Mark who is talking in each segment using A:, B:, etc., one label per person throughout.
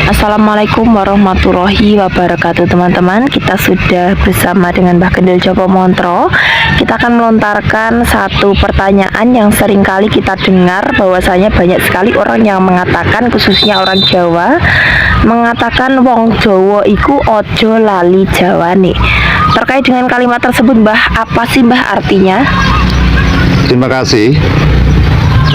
A: Assalamualaikum warahmatullahi wabarakatuh teman-teman. Kita sudah bersama dengan Mbah Kendil Joko Montro. Kita akan melontarkan satu pertanyaan yang sering kali kita dengar, bahwasanya banyak sekali orang yang mengatakan, khususnya orang Jawa, mengatakan wong Jawa iku ojo lali Jawane. Terkait dengan kalimat tersebut, Mbah, apa sih Mbah artinya?
B: Terima kasih.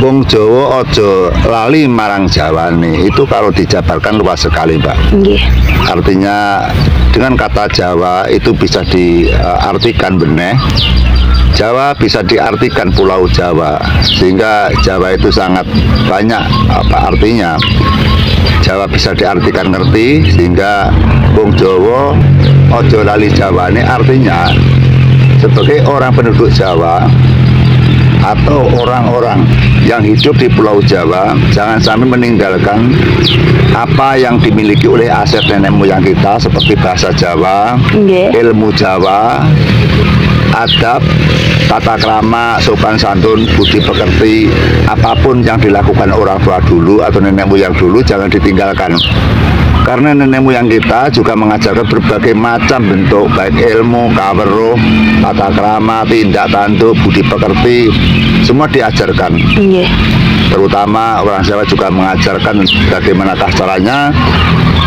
B: Wong Jawa ojo lali marang Jawane, itu kalau dijabarkan luas sekali, Mbak.
A: Nggih.
B: Artinya dengan kata Jawa itu bisa diartikan beneh. Jawa bisa diartikan Pulau Jawa, sehingga Jawa itu sangat banyak artinya. Jawa bisa diartikan ngerti, sehingga wong Jawa ojo lali Jawane artinya sebagai orang penduduk Jawa atau orang-orang yang hidup di Pulau Jawa, jangan sampai meninggalkan apa yang dimiliki oleh aset nenek moyang kita, seperti bahasa Jawa, ilmu Jawa, adab, tata krama, sopan santun, budi pekerti, apapun yang dilakukan orang tua dulu atau nenek moyang dulu jangan ditinggalkan. Karena nenek moyang kita juga mengajarkan berbagai macam bentuk, baik ilmu, kaweruh, tata krama, tindak tanduk, budi pekerti, semua diajarkan. Terutama orang Jawa juga mengajarkan bagaimana caranya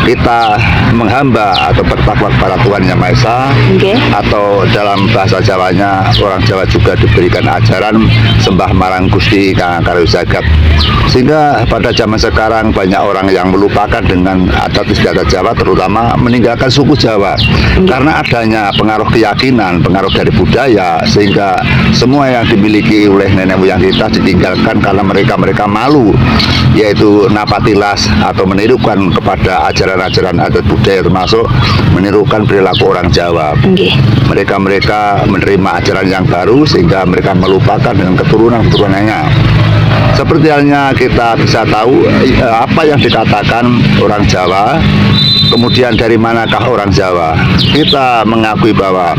B: kita menghamba atau bertakwa kepada Tuhan Yang Maha Esa. Atau dalam bahasa Jawanya, orang Jawa juga diberikan ajaran sembah marang Gusti Kang Karya Jagat. Sehingga pada zaman sekarang banyak orang yang melupakan dengan adat istiadat Jawa, terutama meninggalkan suku Jawa. Karena adanya pengaruh keyakinan, pengaruh dari budaya, sehingga semua yang dimiliki oleh nenek moyang kita ditinggalkan karena mereka malu, yaitu napatilas atau menirukan kepada ajaran-ajaran adat budaya, termasuk menirukan perilaku orang Jawa. Mereka menerima ajaran yang baru sehingga mereka melupakan dengan keturunan-keturunannya. Seperti halnya kita bisa tahu apa yang dikatakan orang Jawa, kemudian dari manakah orang Jawa. Kita mengakui bahwa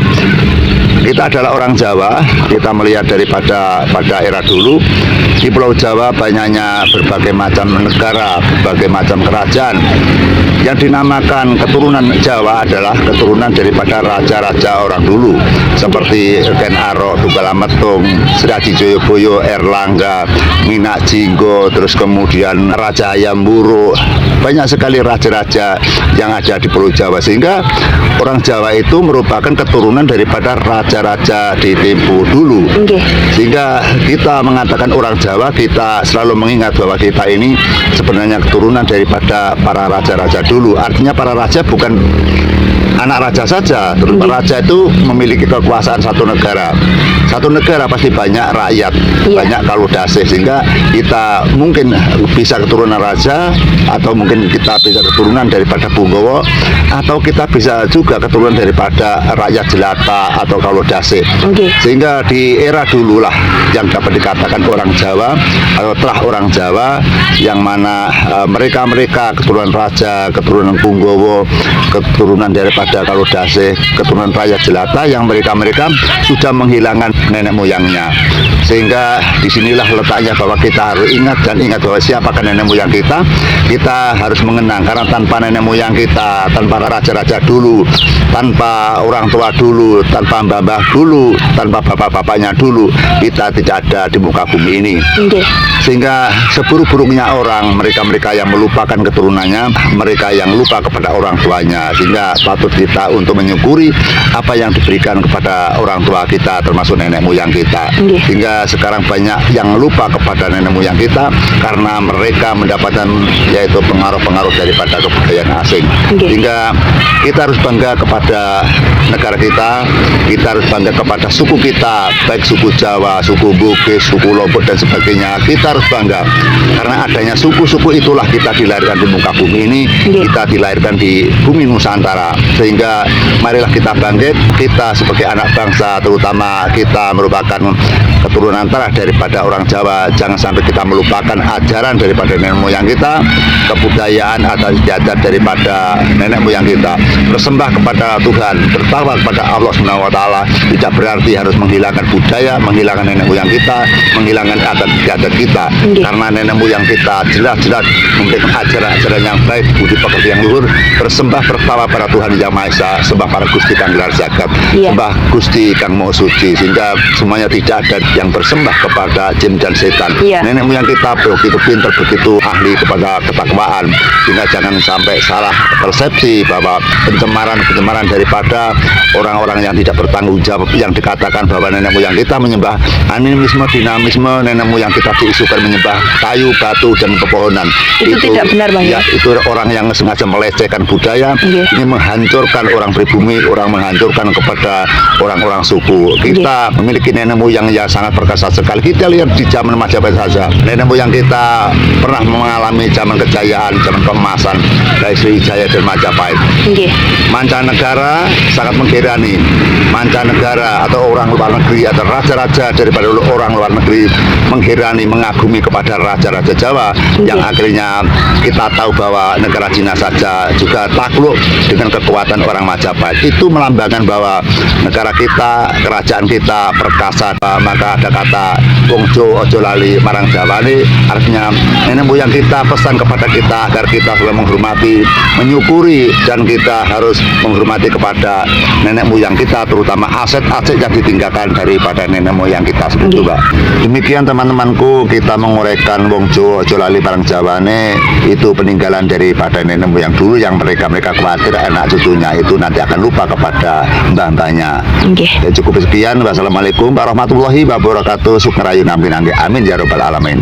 B: kita adalah orang Jawa. Kita melihat pada era dulu di Pulau Jawa banyaknya berbagai macam negara, berbagai macam kerajaan. Yang dinamakan keturunan Jawa adalah keturunan daripada raja-raja orang dulu, seperti Ken Arok, Tunggal Ametung, Sri Aji Joyoboyo, Erlangga, Minak Jinggo, terus kemudian Raja Hayam Wuruk. Banyak sekali raja-raja yang ada di Pulau Jawa, sehingga orang Jawa itu merupakan keturunan daripada raja-raja di tempo dulu. Sehingga kita mengatakan orang Jawa, kita selalu mengingat bahwa kita ini sebenarnya keturunan daripada para raja-raja dulu. Artinya para raja bukan anak raja saja, terus raja itu memiliki kekuasaan satu negara. Satu negara pasti banyak rakyat, banyak kaludase, sehingga kita mungkin bisa keturunan raja, atau mungkin kita bisa keturunan daripada Bunggowo, atau kita bisa juga keturunan daripada rakyat jelata atau kaludase. Sehingga di era dululah yang dapat dikatakan orang Jawa atau telah orang Jawa, yang mana mereka keturunan raja, keturunan Bunggowo, keturunan daripada kaludase, keturunan rakyat jelata, yang mereka sudah menghilangkan nenek moyangnya. Sehingga disinilah letaknya bahwa kita harus ingat bahwa siapakah nenek moyang kita. Kita harus mengenang, karena tanpa nenek moyang kita, tanpa raja-raja dulu, tanpa orang tua dulu, tanpa mbah-mbah dulu, tanpa bapak-bapaknya dulu, kita tidak ada di muka bumi ini. Sehingga seburuk-buruknya orang, mereka yang melupakan keturunannya, mereka yang lupa kepada orang tuanya. Sehingga patut kita untuk menyukuri apa yang diberikan kepada orang tua kita, termasuk nenek moyang kita. Sehingga sekarang banyak yang lupa kepada nenek moyang kita karena mereka mendapatkan yaitu pengaruh-pengaruh daripada kebudayaan asing. Sehingga kita harus bangga kepada negara kita harus bangga kepada suku kita, baik suku Jawa, suku Bugis, suku Lombok dan sebagainya. Kita harus bangga karena adanya suku-suku itulah kita dilahirkan di muka bumi ini, kita dilahirkan di bumi Nusantara. Sehingga marilah kita bangkit, kita sebagai anak bangsa, terutama kita merupakan keturunan tanah daripada orang Jawa, jangan sampai kita melupakan ajaran daripada nenek moyang kita, kebudayaan atau istiadat daripada nenek moyang kita. Bersembah kepada Tuhan, bertakwa kepada Allah SWT tidak berarti harus menghilangkan budaya, menghilangkan nenek moyang kita, menghilangkan adat istiadat kita. Karena nenek moyang kita jelas-jelas memberikan ajaran-ajaran yang baik, budi pekerti yang luhur, bersembah bertakwa pada Tuhan Yang Maha Esa, sembah para Gusti Kang gelar jagat, sembah Gusti Kang Maha Suci, sehingga semuanya tidak ada yang bersembah kepada jin dan setan. Nenek moyang kita begitu pintar, begitu ahli kepada ketakwaan, sehingga jangan sampai salah persepsi bahwa pencemaran daripada orang-orang yang tidak bertanggung jawab, yang dikatakan bahwa nenek moyang kita menyembah animisme, dinamisme, nenek moyang kita diisukan menyembah kayu, batu, dan pepohonan.
A: Itu tidak benar, Bang, ya?
B: Itu orang yang sengaja melecehkan budaya, ini menghancurkan orang pribumi, orang menghancurkan kepada orang-orang suku. Kita memiliki nenek moyang yang sangat perkasa sekali. Kita lihat di zaman Majapahit saja, nenek moyang kita pernah mengalami zaman kejayaan, zaman keemasan dari Sriwijaya dan Majapahit. Mancanegara sangat menghirani, mancanegara atau orang luar negeri atau raja-raja daripada orang luar negeri menghirani, mengagumi kepada raja-raja Jawa, yang akhirnya kita tahu bahwa negara Cina saja juga takluk dengan kekuatan orang Majapahit. Itu melambangkan bahwa negara kita, kerajaan kita perkasa. Maka ada kata Wongjo ojo lali marang Jawa, ini artinya nenek moyang kita pesan kepada kita agar kita selalu menghormati, menyukuri, dan kita harus menghormati kepada nenek moyang kita, terutama aset-aset yang ditinggalkan daripada nenek moyang kita. Seperti itu, Mbak. Demikian teman-temanku, kita menguraikan Wongjo ojo lali marang Jawa itu peninggalan daripada nenek moyang dulu, yang mereka khawatir anak cucunya itu nanti akan lupa kepada mbah-mbahnya. Ya, cukup sekian. Wassalamualaikum warahmatullahi wabarakatuh. Sukarayu nampi nangge. Amin ya rabbal alamin.